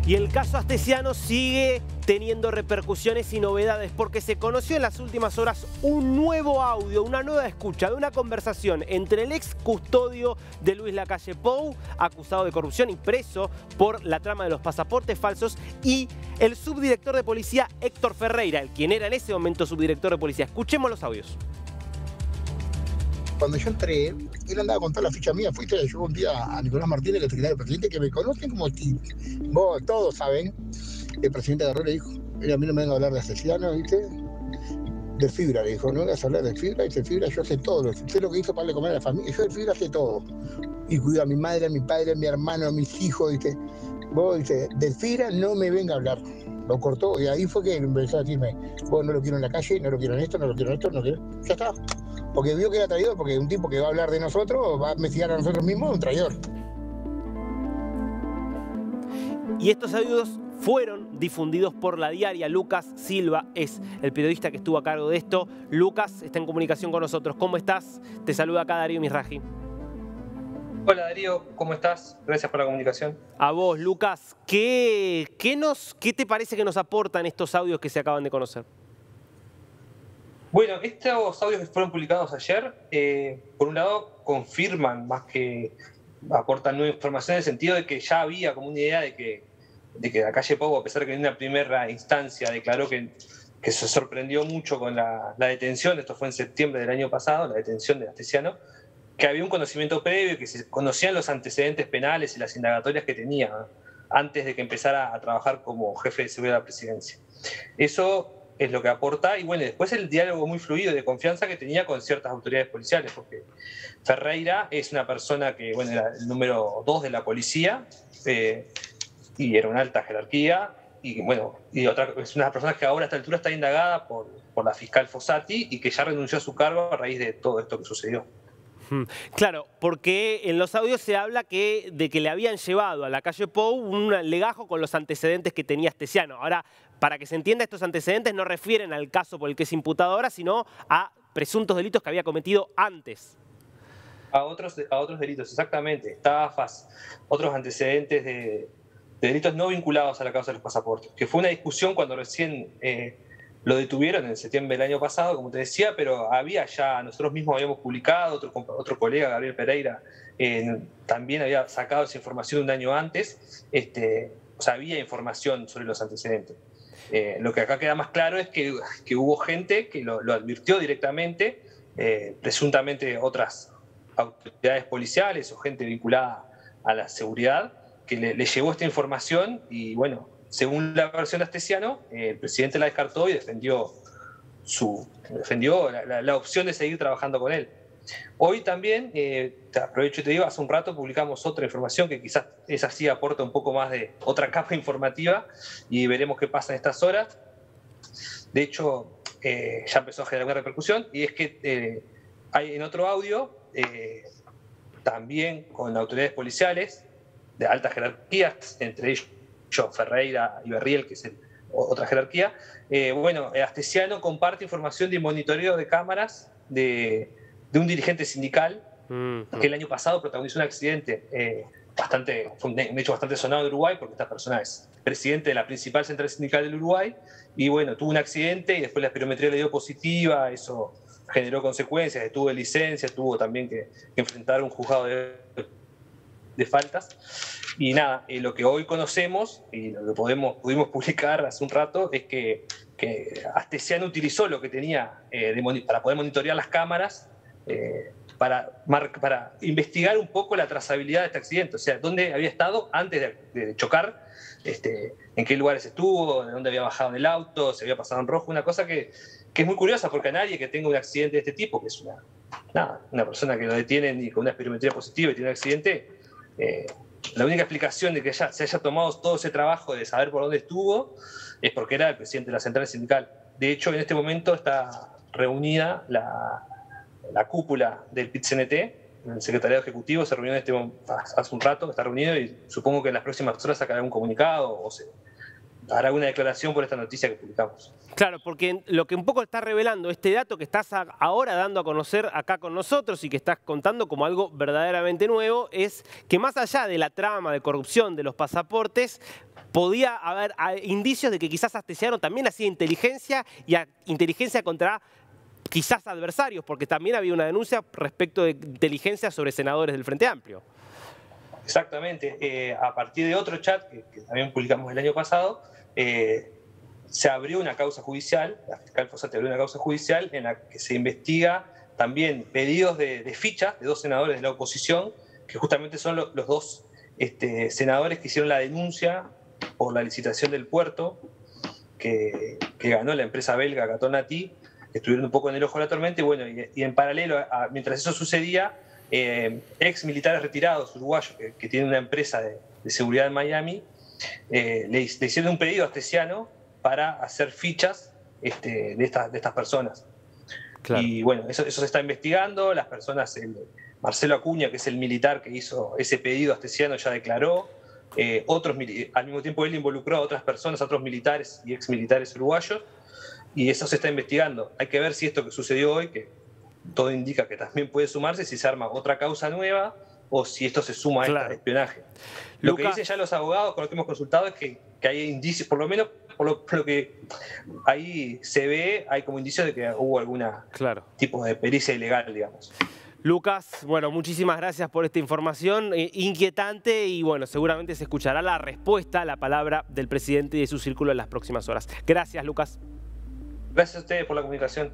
Y el caso Astesiano sigue teniendo repercusiones y novedades porque se conoció en las últimas horas un nuevo audio, una nueva escucha de una conversación entre el ex custodio de Luis Lacalle Pou, acusado de corrupción y preso por la trama de los pasaportes falsos, y el subdirector de policía Héctor Ferreira, el quien era en ese momento subdirector de policía. Escuchemos los audios. Cuando yo entré, él andaba con toda la ficha mía. Fuiste, yo un día a Nicolás Martínez, el secretario del presidente, que me conocen como vos todos saben. El presidente agarró y le dijo: mira, a mí no me vengan a hablar de Astesiano, ¿viste? Del Fibra, le dijo: no vengas a hablar del Fibra. Dice: el Fibra, yo sé todo. Sé lo que hizo para darle comer a la familia. Yo del Fibra sé todo. Y cuido a mi madre, a mi padre, a mi hermano, a mis hijos, ¿viste? Vos, dice, del Fibra no me venga a hablar. Lo cortó y ahí fue que empezó a decirme: vos no lo quiero en la calle, no lo quiero en esto, no lo quiero en esto, no quiero. Ya está. Porque vio que era traidor, porque un tipo que va a hablar de nosotros, va a investigar a nosotros mismos, es un traidor. Y estos audios fueron difundidos por La Diaria. Lucas Silva es el periodista que estuvo a cargo de esto. Lucas está en comunicación con nosotros. ¿Cómo estás? Te saluda acá Darío Misraji. Hola Darío, ¿cómo estás? Gracias por la comunicación. A vos, Lucas, ¿qué te parece que nos aportan estos audios que se acaban de conocer? Bueno, estos audios que fueron publicados ayer, por un lado, confirman más que aportan nueva información en el sentido de que ya había como una idea de que Lacalle Pou, a pesar de que en una primera instancia declaró que se sorprendió mucho con la detención, esto fue en septiembre del año pasado, la detención de Astesiano, que había un conocimiento previo, que se conocían los antecedentes penales y las indagatorias que tenía, ¿no?, antes de que empezara a trabajar como jefe de seguridad de la presidencia. Eso es lo que aporta, y bueno, después el diálogo muy fluido de confianza que tenía con ciertas autoridades policiales, porque Ferreira es una persona que, bueno, era el número 2 de la policía, y era una alta jerarquía, y bueno, es una persona que ahora a esta altura está indagada por la fiscal Fossati y que ya renunció a su cargo a raíz de todo esto que sucedió. Claro, porque en los audios se habla de que le habían llevado a Lacalle Pou un legajo con los antecedentes que tenía Astesiano. Ahora, para que se entienda, estos antecedentes no refieren al caso por el que es imputado ahora, sino a presuntos delitos que había cometido antes. A otros delitos, exactamente. Estafas, otros antecedentes de delitos no vinculados a la causa de los pasaportes. Que fue una discusión cuando recién lo detuvieron en septiembre del año pasado, como te decía, pero nosotros mismos habíamos publicado, otro colega, Gabriel Pereira, también había sacado esa información un año antes, o sea, había información sobre los antecedentes. Lo que acá queda más claro es que hubo gente que lo advirtió directamente, presuntamente otras autoridades policiales o gente vinculada a la seguridad, que le llevó esta información y bueno, según la versión de Astesiano, el presidente la descartó y defendió la opción de seguir trabajando con él. Hoy también, te aprovecho y te digo, hace un rato publicamos otra información que quizás esa sí aporta un poco más de otra capa informativa y veremos qué pasa en estas horas. De hecho, ya empezó a generar una repercusión y es que hay en otro audio, también con autoridades policiales de altas jerarquías, entre ellos Ferreira y Berriel, que es otra jerarquía, Astesiano comparte información de monitoreo de cámaras de un dirigente sindical que el año pasado protagonizó un accidente fue un hecho bastante sonado en Uruguay, porque esta persona es presidente de la principal central sindical del Uruguay, y bueno, tuvo un accidente y después la espirometría le dio positiva, eso generó consecuencias, tuvo de licencia, tuvo también que enfrentar un juzgado de faltas. Y nada, lo que hoy conocemos y lo que pudimos publicar hace un rato es que Astesiano utilizó lo que tenía para poder monitorear las cámaras para investigar un poco la trazabilidad de este accidente, o sea, dónde había estado antes de chocar, en qué lugares estuvo, de dónde había bajado del auto, se había pasado en rojo, una cosa que es muy curiosa porque a nadie que tenga un accidente de este tipo, que es una persona que lo detienen y con una espirometría positiva y tiene un accidente, la única explicación de que se haya tomado todo ese trabajo de saber por dónde estuvo es porque era el presidente de la central sindical. De hecho, en este momento está reunida la cúpula del PIT-CNT, el secretariado ejecutivo se reunió hace un rato, está reunido y supongo que en las próximas horas sacará un comunicado o hará una declaración por esta noticia que publicamos. Claro, porque lo que un poco está revelando este dato que estás ahora dando a conocer acá con nosotros y que estás contando como algo verdaderamente nuevo es que más allá de la trama de corrupción de los pasaportes, podía haber indicios de que quizás Astesiano también hacía inteligencia y inteligencia contra quizás adversarios, porque también había una denuncia respecto de inteligencia sobre senadores del Frente Amplio. Exactamente. A partir de otro chat que también publicamos el año pasado, se abrió una causa judicial, la fiscal Fossati abrió una causa judicial en la que se investiga también pedidos de fichas de 2 senadores de la oposición, que justamente son los 2 senadores que hicieron la denuncia por la licitación del puerto que ganó la empresa belga Catonati, que estuvieron un poco en el ojo de la tormenta, y bueno, y en paralelo, mientras eso sucedía, ex militares retirados uruguayos que tienen una empresa de seguridad en Miami, le hicieron un pedido a Astesiano para hacer fichas de estas personas. Claro. Y bueno, eso se está investigando. Las personas, Marcelo Acuña, que es el militar que hizo ese pedido a Astesiano, ya declaró. Al mismo tiempo él involucró a otras personas, a otros militares y ex militares uruguayos, y eso se está investigando. Hay que ver si esto que sucedió hoy, que todo indica que también puede sumarse, si se arma otra causa nueva o si esto se suma a este espionaje. Lo que dicen ya los abogados con los que hemos consultado es que hay indicios, por lo menos por lo que ahí se ve, hay como indicios de que hubo algún tipo de pericia ilegal, digamos. Lucas, bueno, muchísimas gracias por esta información inquietante y bueno, seguramente se escuchará la respuesta a la palabra del presidente y de su círculo en las próximas horas. Gracias, Lucas. Gracias a ustedes por la comunicación.